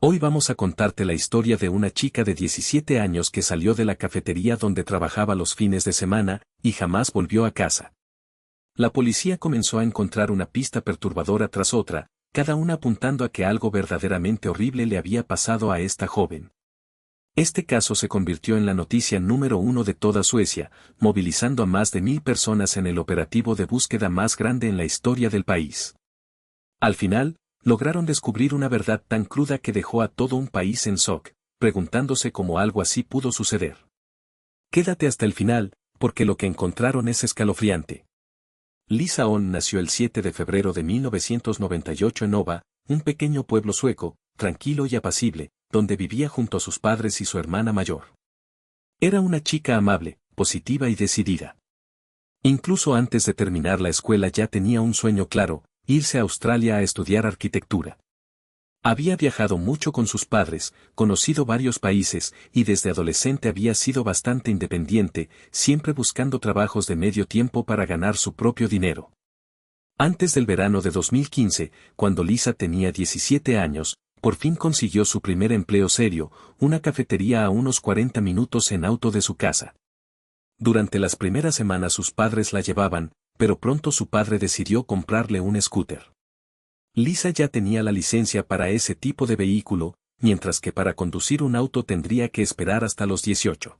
Hoy vamos a contarte la historia de una chica de 17 años que salió de la cafetería donde trabajaba los fines de semana y jamás volvió a casa. La policía comenzó a encontrar una pista perturbadora tras otra, cada una apuntando a que algo verdaderamente horrible le había pasado a esta joven. Este caso se convirtió en la noticia número 1 de toda Suecia, movilizando a más de 1000 personas en el operativo de búsqueda más grande en la historia del país. Al final, lograron descubrir una verdad tan cruda que dejó a todo un país en shock, preguntándose cómo algo así pudo suceder. Quédate hasta el final, porque lo que encontraron es escalofriante. Lisa Ohn nació el 7 de febrero de 1998 en Ova, un pequeño pueblo sueco, tranquilo y apacible, donde vivía junto a sus padres y su hermana mayor. Era una chica amable, positiva y decidida. Incluso antes de terminar la escuela ya tenía un sueño claro: irse a Australia a estudiar arquitectura. Había viajado mucho con sus padres, conocido varios países, y desde adolescente había sido bastante independiente, siempre buscando trabajos de medio tiempo para ganar su propio dinero. Antes del verano de 2015, cuando Lisa tenía 17 años, por fin consiguió su primer empleo serio, una cafetería a unos 40 minutos en auto de su casa. Durante las primeras semanas sus padres la llevaban, pero pronto su padre decidió comprarle un scooter. Lisa ya tenía la licencia para ese tipo de vehículo, mientras que para conducir un auto tendría que esperar hasta los 18.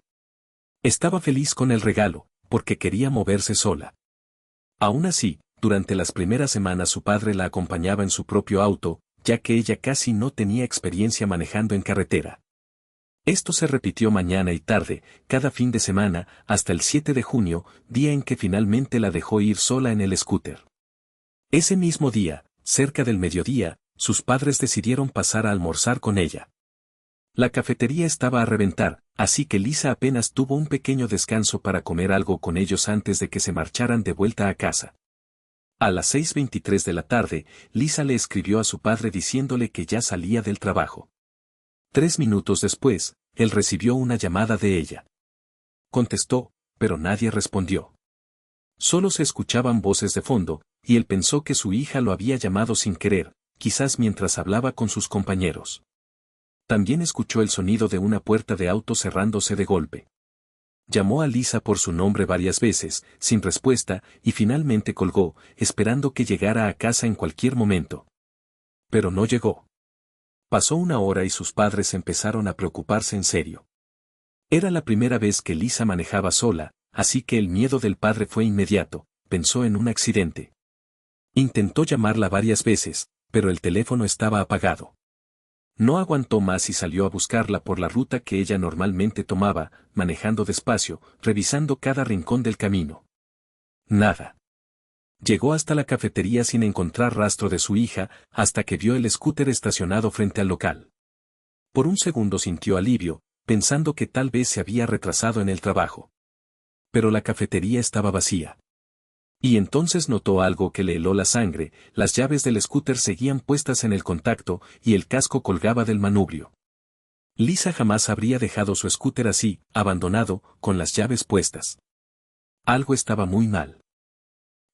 Estaba feliz con el regalo, porque quería moverse sola. Aún así, durante las primeras semanas su padre la acompañaba en su propio auto, ya que ella casi no tenía experiencia manejando en carretera. Esto se repitió mañana y tarde, cada fin de semana, hasta el 7 de junio, día en que finalmente la dejó ir sola en el scooter. Ese mismo día, cerca del mediodía, sus padres decidieron pasar a almorzar con ella. La cafetería estaba a reventar, así que Lisa apenas tuvo un pequeño descanso para comer algo con ellos antes de que se marcharan de vuelta a casa. A las 6:23 de la tarde, Lisa le escribió a su padre diciéndole que ya salía del trabajo. 3 minutos después, él recibió una llamada de ella. Contestó, pero nadie respondió. Solo se escuchaban voces de fondo, y él pensó que su hija lo había llamado sin querer, quizás mientras hablaba con sus compañeros. También escuchó el sonido de una puerta de auto cerrándose de golpe. Llamó a Lisa por su nombre varias veces, sin respuesta, y finalmente colgó, esperando que llegara a casa en cualquier momento. Pero no llegó. Pasó una hora y sus padres empezaron a preocuparse en serio. Era la primera vez que Lisa manejaba sola, así que el miedo del padre fue inmediato: pensó en un accidente. Intentó llamarla varias veces, pero el teléfono estaba apagado. No aguantó más y salió a buscarla por la ruta que ella normalmente tomaba, manejando despacio, revisando cada rincón del camino. Nada. Llegó hasta la cafetería sin encontrar rastro de su hija, hasta que vio el scooter estacionado frente al local. Por un segundo sintió alivio, pensando que tal vez se había retrasado en el trabajo. Pero la cafetería estaba vacía. Y entonces notó algo que le heló la sangre: las llaves del scooter seguían puestas en el contacto, y el casco colgaba del manubrio. Lisa jamás habría dejado su scooter así, abandonado, con las llaves puestas. Algo estaba muy mal.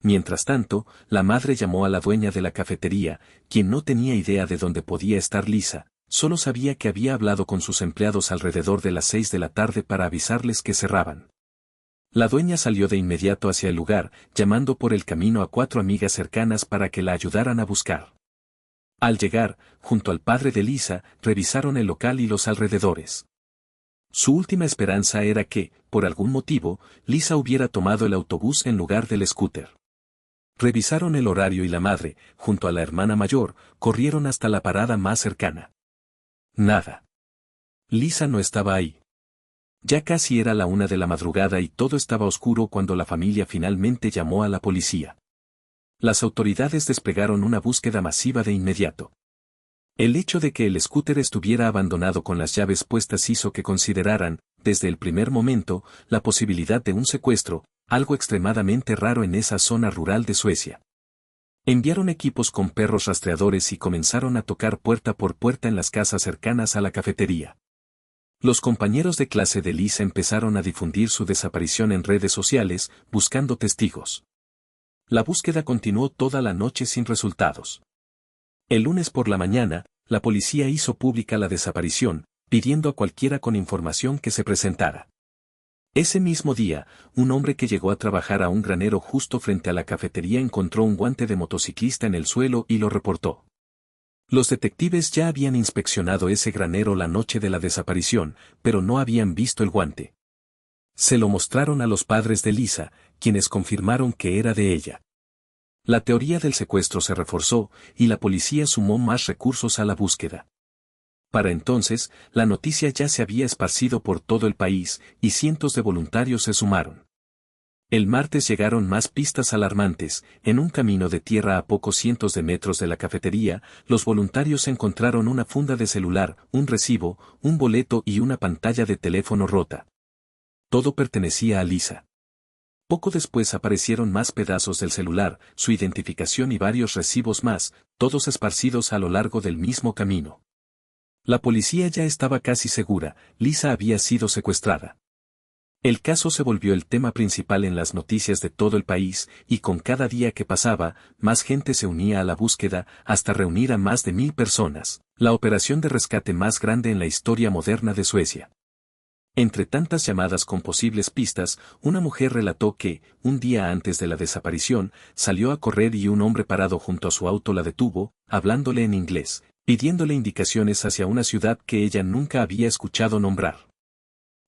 Mientras tanto, la madre llamó a la dueña de la cafetería, quien no tenía idea de dónde podía estar Lisa, solo sabía que había hablado con sus empleados alrededor de las 6 de la tarde para avisarles que cerraban. La dueña salió de inmediato hacia el lugar, llamando por el camino a 4 amigas cercanas para que la ayudaran a buscar. Al llegar, junto al padre de Lisa, revisaron el local y los alrededores. Su última esperanza era que, por algún motivo, Lisa hubiera tomado el autobús en lugar del scooter. Revisaron el horario y la madre, junto a la hermana mayor, corrieron hasta la parada más cercana. Nada. Lisa no estaba ahí. Ya casi era la 1 de la madrugada y todo estaba oscuro cuando la familia finalmente llamó a la policía. Las autoridades desplegaron una búsqueda masiva de inmediato. El hecho de que el scooter estuviera abandonado con las llaves puestas hizo que consideraran, desde el primer momento, la posibilidad de un secuestro, algo extremadamente raro en esa zona rural de Suecia. Enviaron equipos con perros rastreadores y comenzaron a tocar puerta por puerta en las casas cercanas a la cafetería. Los compañeros de clase de Lisa empezaron a difundir su desaparición en redes sociales, buscando testigos. La búsqueda continuó toda la noche sin resultados. El lunes por la mañana, la policía hizo pública la desaparición, pidiendo a cualquiera con información que se presentara. Ese mismo día, un hombre que llegó a trabajar a un granero justo frente a la cafetería encontró un guante de motociclista en el suelo y lo reportó. Los detectives ya habían inspeccionado ese granero la noche de la desaparición, pero no habían visto el guante. Se lo mostraron a los padres de Lisa, quienes confirmaron que era de ella. La teoría del secuestro se reforzó, y la policía sumó más recursos a la búsqueda. Para entonces, la noticia ya se había esparcido por todo el país, y cientos de voluntarios se sumaron. El martes llegaron más pistas alarmantes. En un camino de tierra a pocos cientos de metros de la cafetería, los voluntarios encontraron una funda de celular, un recibo, un boleto y una pantalla de teléfono rota. Todo pertenecía a Lisa. Poco después aparecieron más pedazos del celular, su identificación y varios recibos más, todos esparcidos a lo largo del mismo camino. La policía ya estaba casi segura, Lisa había sido secuestrada. El caso se volvió el tema principal en las noticias de todo el país, y con cada día que pasaba, más gente se unía a la búsqueda, hasta reunir a más de 1000 personas, la operación de rescate más grande en la historia moderna de Suecia. Entre tantas llamadas con posibles pistas, una mujer relató que, un día antes de la desaparición, salió a correr y un hombre parado junto a su auto la detuvo, hablándole en inglés, pidiéndole indicaciones hacia una ciudad que ella nunca había escuchado nombrar.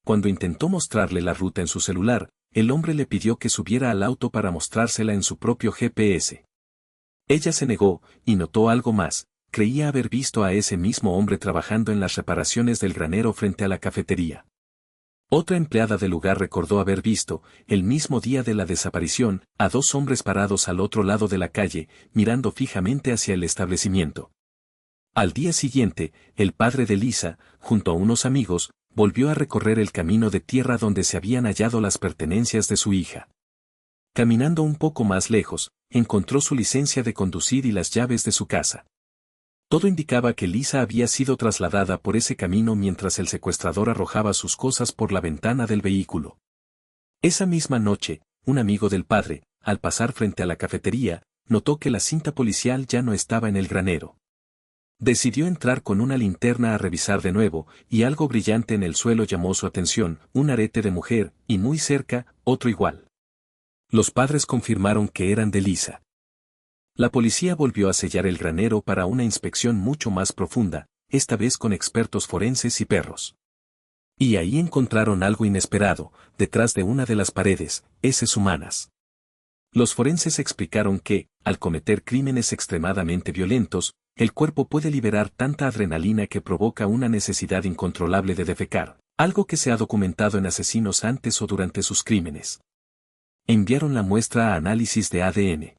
Cuando intentó mostrarle la ruta en su celular, el hombre le pidió que subiera al auto para mostrársela en su propio GPS. Ella se negó, y notó algo más, creía haber visto a ese mismo hombre trabajando en las reparaciones del granero frente a la cafetería. Otra empleada del lugar recordó haber visto, el mismo día de la desaparición, a 2 hombres parados al otro lado de la calle, mirando fijamente hacia el establecimiento. Al día siguiente, el padre de Lisa, junto a unos amigos, volvió a recorrer el camino de tierra donde se habían hallado las pertenencias de su hija. Caminando un poco más lejos, encontró su licencia de conducir y las llaves de su casa. Todo indicaba que Lisa había sido trasladada por ese camino mientras el secuestrador arrojaba sus cosas por la ventana del vehículo. Esa misma noche, un amigo del padre, al pasar frente a la cafetería, notó que la cinta policial ya no estaba en el granero. Decidió entrar con una linterna a revisar de nuevo, y algo brillante en el suelo llamó su atención, un arete de mujer, y muy cerca, otro igual. Los padres confirmaron que eran de Lisa. La policía volvió a sellar el granero para una inspección mucho más profunda, esta vez con expertos forenses y perros. Y ahí encontraron algo inesperado, detrás de una de las paredes, heces humanas. Los forenses explicaron que, al cometer crímenes extremadamente violentos, el cuerpo puede liberar tanta adrenalina que provoca una necesidad incontrolable de defecar, algo que se ha documentado en asesinos antes o durante sus crímenes. Enviaron la muestra a análisis de ADN.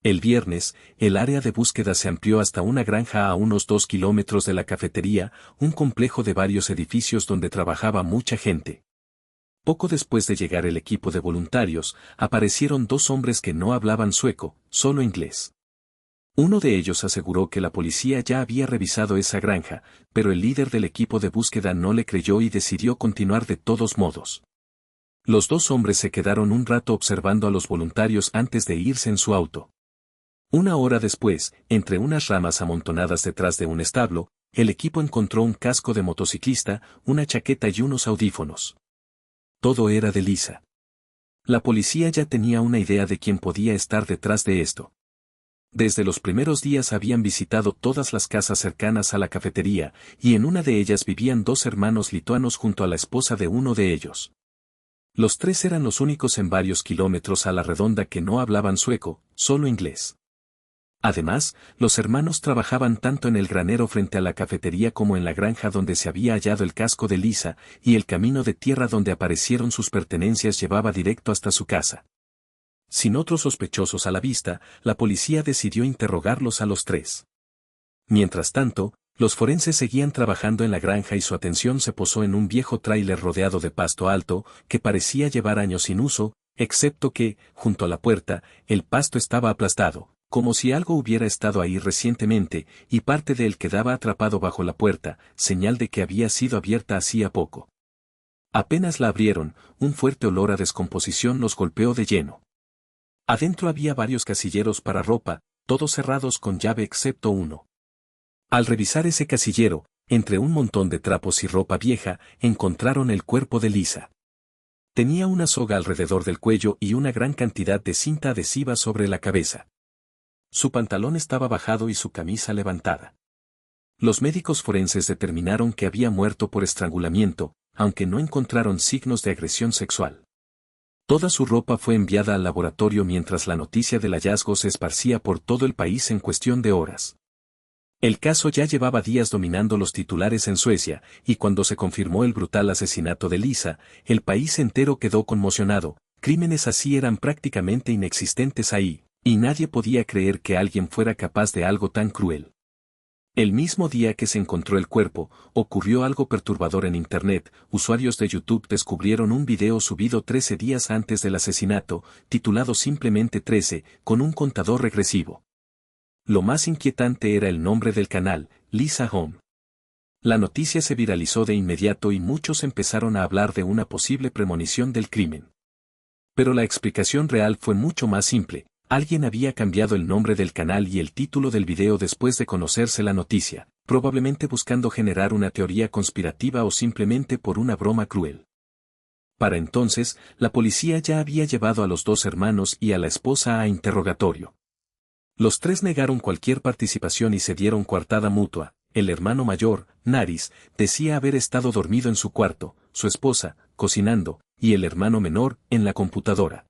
El viernes, el área de búsqueda se amplió hasta una granja a unos 2 kilómetros de la cafetería, un complejo de varios edificios donde trabajaba mucha gente. Poco después de llegar el equipo de voluntarios, aparecieron 2 hombres que no hablaban sueco, solo inglés. Uno de ellos aseguró que la policía ya había revisado esa granja, pero el líder del equipo de búsqueda no le creyó y decidió continuar de todos modos. Los 2 hombres se quedaron un rato observando a los voluntarios antes de irse en su auto. Una hora después, entre unas ramas amontonadas detrás de un establo, el equipo encontró un casco de motociclista, una chaqueta y unos audífonos. Todo era de Lisa. La policía ya tenía una idea de quién podía estar detrás de esto. Desde los primeros días habían visitado todas las casas cercanas a la cafetería, y en una de ellas vivían 2 hermanos lituanos junto a la esposa de uno de ellos. Los 3 eran los únicos en varios kilómetros a la redonda que no hablaban sueco, solo inglés. Además, los hermanos trabajaban tanto en el granero frente a la cafetería como en la granja donde se había hallado el casco de Lisa, y el camino de tierra donde aparecieron sus pertenencias llevaba directo hasta su casa. Sin otros sospechosos a la vista, la policía decidió interrogarlos a los 3. Mientras tanto, los forenses seguían trabajando en la granja y su atención se posó en un viejo tráiler rodeado de pasto alto, que parecía llevar años sin uso, excepto que, junto a la puerta, el pasto estaba aplastado, como si algo hubiera estado ahí recientemente, y parte de él quedaba atrapado bajo la puerta, señal de que había sido abierta hacía poco. Apenas la abrieron, un fuerte olor a descomposición los golpeó de lleno. Adentro había varios casilleros para ropa, todos cerrados con llave excepto uno. Al revisar ese casillero, entre un montón de trapos y ropa vieja, encontraron el cuerpo de Lisa. Tenía una soga alrededor del cuello y una gran cantidad de cinta adhesiva sobre la cabeza. Su pantalón estaba bajado y su camisa levantada. Los médicos forenses determinaron que había muerto por estrangulamiento, aunque no encontraron signos de agresión sexual. Toda su ropa fue enviada al laboratorio mientras la noticia del hallazgo se esparcía por todo el país en cuestión de horas. El caso ya llevaba días dominando los titulares en Suecia, y cuando se confirmó el brutal asesinato de Lisa, el país entero quedó conmocionado. Crímenes así eran prácticamente inexistentes ahí, y nadie podía creer que alguien fuera capaz de algo tan cruel. El mismo día que se encontró el cuerpo, ocurrió algo perturbador en Internet. Usuarios de YouTube descubrieron un video subido 13 días antes del asesinato, titulado simplemente 13, con un contador regresivo. Lo más inquietante era el nombre del canal, Lisa Home. La noticia se viralizó de inmediato y muchos empezaron a hablar de una posible premonición del crimen. Pero la explicación real fue mucho más simple. Alguien había cambiado el nombre del canal y el título del video después de conocerse la noticia, probablemente buscando generar una teoría conspirativa o simplemente por una broma cruel. Para entonces, la policía ya había llevado a los dos hermanos y a la esposa a interrogatorio. Los tres negaron cualquier participación y se dieron coartada mutua. El hermano mayor, Naris, decía haber estado dormido en su cuarto, su esposa, cocinando, y el hermano menor, en la computadora.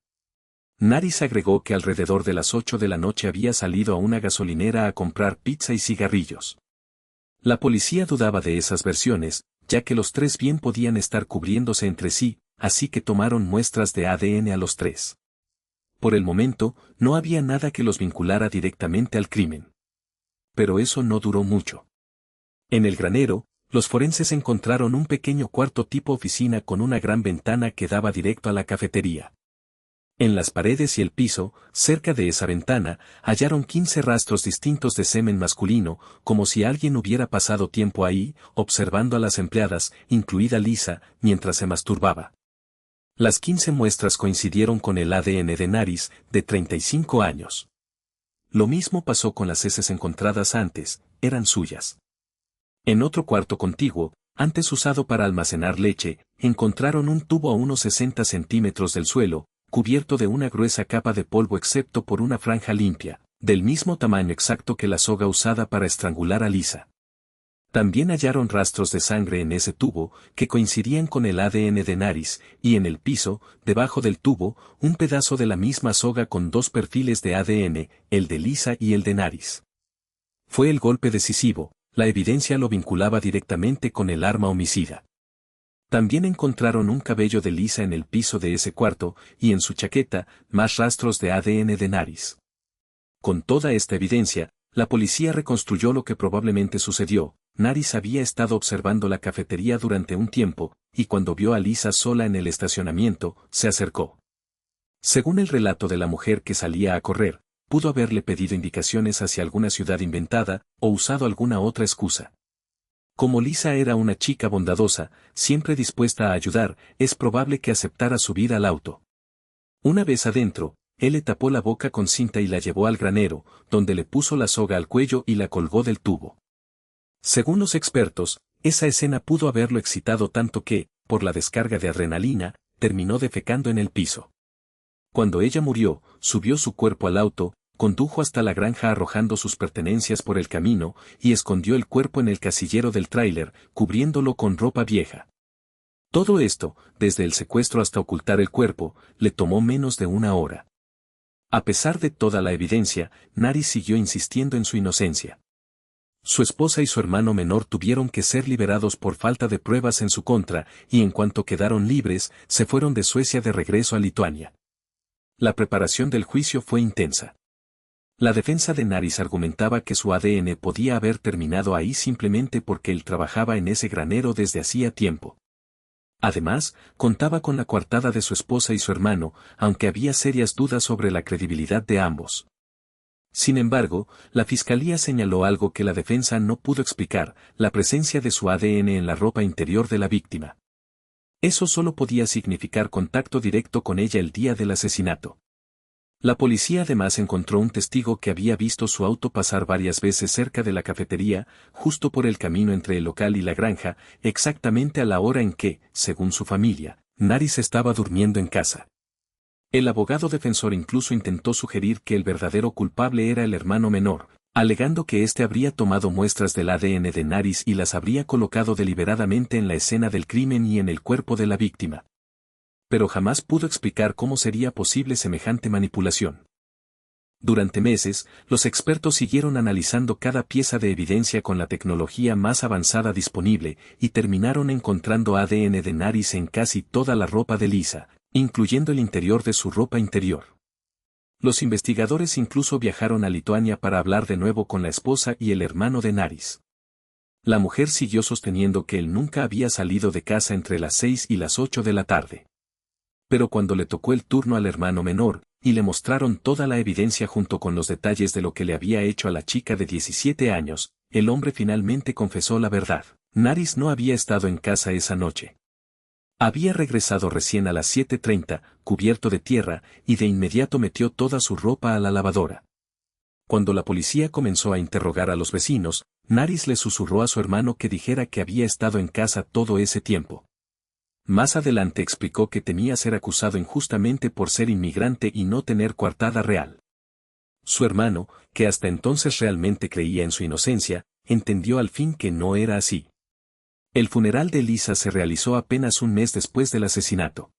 Naris agregó que alrededor de las 8 de la noche había salido a una gasolinera a comprar pizza y cigarrillos. La policía dudaba de esas versiones, ya que los tres bien podían estar cubriéndose entre sí, así que tomaron muestras de ADN a los tres. Por el momento, no había nada que los vinculara directamente al crimen. Pero eso no duró mucho. En el granero, los forenses encontraron un pequeño cuarto tipo oficina con una gran ventana que daba directo a la cafetería. En las paredes y el piso, cerca de esa ventana, hallaron 15 rastros distintos de semen masculino, como si alguien hubiera pasado tiempo ahí, observando a las empleadas, incluida Lisa, mientras se masturbaba. Las 15 muestras coincidieron con el ADN de Naris, de 35 años. Lo mismo pasó con las heces encontradas antes, eran suyas. En otro cuarto contiguo, antes usado para almacenar leche, encontraron un tubo a unos 60 centímetros del suelo, cubierto de una gruesa capa de polvo excepto por una franja limpia, del mismo tamaño exacto que la soga usada para estrangular a Lisa. También hallaron rastros de sangre en ese tubo, que coincidían con el ADN de Naris, y en el piso, debajo del tubo, un pedazo de la misma soga con dos perfiles de ADN, el de Lisa y el de Naris. Fue el golpe decisivo, la evidencia lo vinculaba directamente con el arma homicida. También encontraron un cabello de Lisa en el piso de ese cuarto, y en su chaqueta, más rastros de ADN de Naris. Con toda esta evidencia, la policía reconstruyó lo que probablemente sucedió. Naris había estado observando la cafetería durante un tiempo, y cuando vio a Lisa sola en el estacionamiento, se acercó. Según el relato de la mujer que salía a correr, pudo haberle pedido indicaciones hacia alguna ciudad inventada, o usado alguna otra excusa. Como Lisa era una chica bondadosa, siempre dispuesta a ayudar, es probable que aceptara subir al auto. Una vez adentro, él le tapó la boca con cinta y la llevó al granero, donde le puso la soga al cuello y la colgó del tubo. Según los expertos, esa escena pudo haberlo excitado tanto que, por la descarga de adrenalina, terminó defecando en el piso. Cuando ella murió, subió su cuerpo al auto, condujo hasta la granja arrojando sus pertenencias por el camino, y escondió el cuerpo en el casillero del tráiler, cubriéndolo con ropa vieja. Todo esto, desde el secuestro hasta ocultar el cuerpo, le tomó menos de una hora. A pesar de toda la evidencia, Naris siguió insistiendo en su inocencia. Su esposa y su hermano menor tuvieron que ser liberados por falta de pruebas en su contra, y en cuanto quedaron libres, se fueron de Suecia de regreso a Lituania. La preparación del juicio fue intensa. La defensa de Naris argumentaba que su ADN podía haber terminado ahí simplemente porque él trabajaba en ese granero desde hacía tiempo. Además, contaba con la coartada de su esposa y su hermano, aunque había serias dudas sobre la credibilidad de ambos. Sin embargo, la fiscalía señaló algo que la defensa no pudo explicar, la presencia de su ADN en la ropa interior de la víctima. Eso solo podía significar contacto directo con ella el día del asesinato. La policía además encontró un testigo que había visto su auto pasar varias veces cerca de la cafetería, justo por el camino entre el local y la granja, exactamente a la hora en que, según su familia, Naris estaba durmiendo en casa. El abogado defensor incluso intentó sugerir que el verdadero culpable era el hermano menor, alegando que éste habría tomado muestras del ADN de Naris y las habría colocado deliberadamente en la escena del crimen y en el cuerpo de la víctima. Pero jamás pudo explicar cómo sería posible semejante manipulación. Durante meses, los expertos siguieron analizando cada pieza de evidencia con la tecnología más avanzada disponible y terminaron encontrando ADN de Naris en casi toda la ropa de Lisa, incluyendo el interior de su ropa interior. Los investigadores incluso viajaron a Lituania para hablar de nuevo con la esposa y el hermano de Naris. La mujer siguió sosteniendo que él nunca había salido de casa entre las 6 y las 8 de la tarde. Pero cuando le tocó el turno al hermano menor, y le mostraron toda la evidencia junto con los detalles de lo que le había hecho a la chica de 17 años, el hombre finalmente confesó la verdad. Naris no había estado en casa esa noche. Había regresado recién a las 7:30, cubierto de tierra, y de inmediato metió toda su ropa a la lavadora. Cuando la policía comenzó a interrogar a los vecinos, Naris le susurró a su hermano que dijera que había estado en casa todo ese tiempo. Más adelante explicó que temía ser acusado injustamente por ser inmigrante y no tener coartada real. Su hermano, que hasta entonces realmente creía en su inocencia, entendió al fin que no era así. El funeral de Lisa se realizó apenas un mes después del asesinato.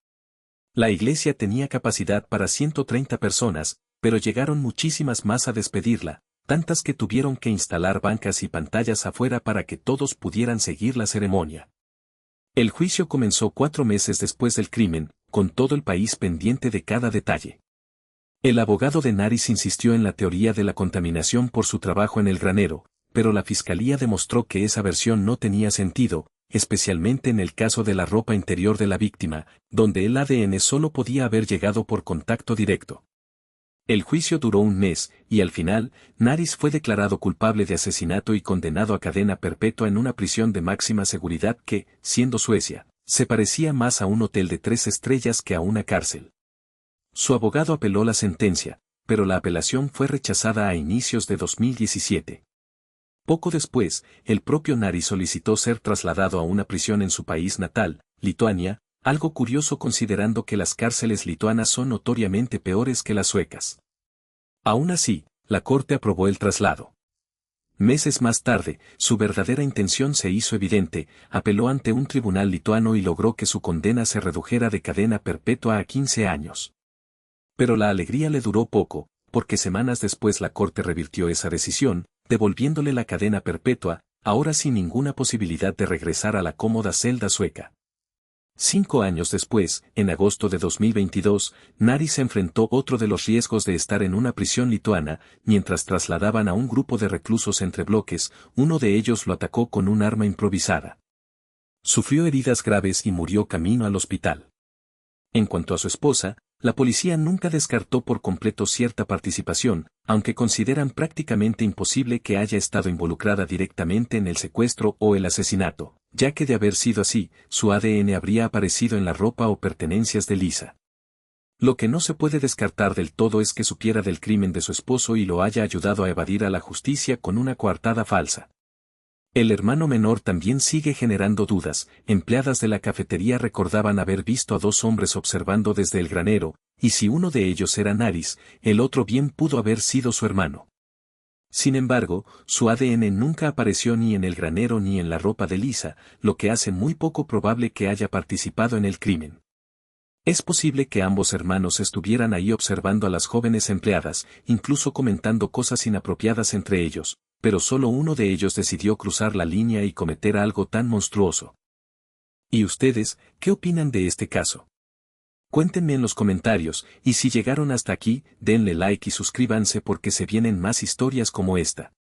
La iglesia tenía capacidad para 130 personas, pero llegaron muchísimas más a despedirla, tantas que tuvieron que instalar bancas y pantallas afuera para que todos pudieran seguir la ceremonia. El juicio comenzó 4 meses después del crimen, con todo el país pendiente de cada detalle. El abogado de Naris insistió en la teoría de la contaminación por su trabajo en el granero, pero la fiscalía demostró que esa versión no tenía sentido, especialmente en el caso de la ropa interior de la víctima, donde el ADN solo podía haber llegado por contacto directo. El juicio duró un mes, y al final, Naris fue declarado culpable de asesinato y condenado a cadena perpetua en una prisión de máxima seguridad que, siendo Suecia, se parecía más a un hotel de 3 estrellas que a una cárcel. Su abogado apeló la sentencia, pero la apelación fue rechazada a inicios de 2017. Poco después, el propio Naris solicitó ser trasladado a una prisión en su país natal, Lituania, algo curioso considerando que las cárceles lituanas son notoriamente peores que las suecas. Aún así, la corte aprobó el traslado. Meses más tarde, su verdadera intención se hizo evidente, apeló ante un tribunal lituano y logró que su condena se redujera de cadena perpetua a 15 años. Pero la alegría le duró poco, porque semanas después la corte revirtió esa decisión, devolviéndole la cadena perpetua, ahora sin ninguna posibilidad de regresar a la cómoda celda sueca. 5 años después, en agosto de 2022, Naris enfrentó otro de los riesgos de estar en una prisión lituana, mientras trasladaban a un grupo de reclusos entre bloques, uno de ellos lo atacó con un arma improvisada. Sufrió heridas graves y murió camino al hospital. En cuanto a su esposa, la policía nunca descartó por completo cierta participación, aunque consideran prácticamente imposible que haya estado involucrada directamente en el secuestro o el asesinato, ya que de haber sido así, su ADN habría aparecido en la ropa o pertenencias de Lisa. Lo que no se puede descartar del todo es que supiera del crimen de su esposo y lo haya ayudado a evadir a la justicia con una coartada falsa. El hermano menor también sigue generando dudas. Empleadas de la cafetería recordaban haber visto a 2 hombres observando desde el granero, y si uno de ellos era Naris, el otro bien pudo haber sido su hermano. Sin embargo, su ADN nunca apareció ni en el granero ni en la ropa de Lisa, lo que hace muy poco probable que haya participado en el crimen. Es posible que ambos hermanos estuvieran ahí observando a las jóvenes empleadas, incluso comentando cosas inapropiadas entre ellos, pero solo uno de ellos decidió cruzar la línea y cometer algo tan monstruoso. ¿Y ustedes, qué opinan de este caso? Cuéntenme en los comentarios, y si llegaron hasta aquí, denle like y suscríbanse porque se vienen más historias como esta.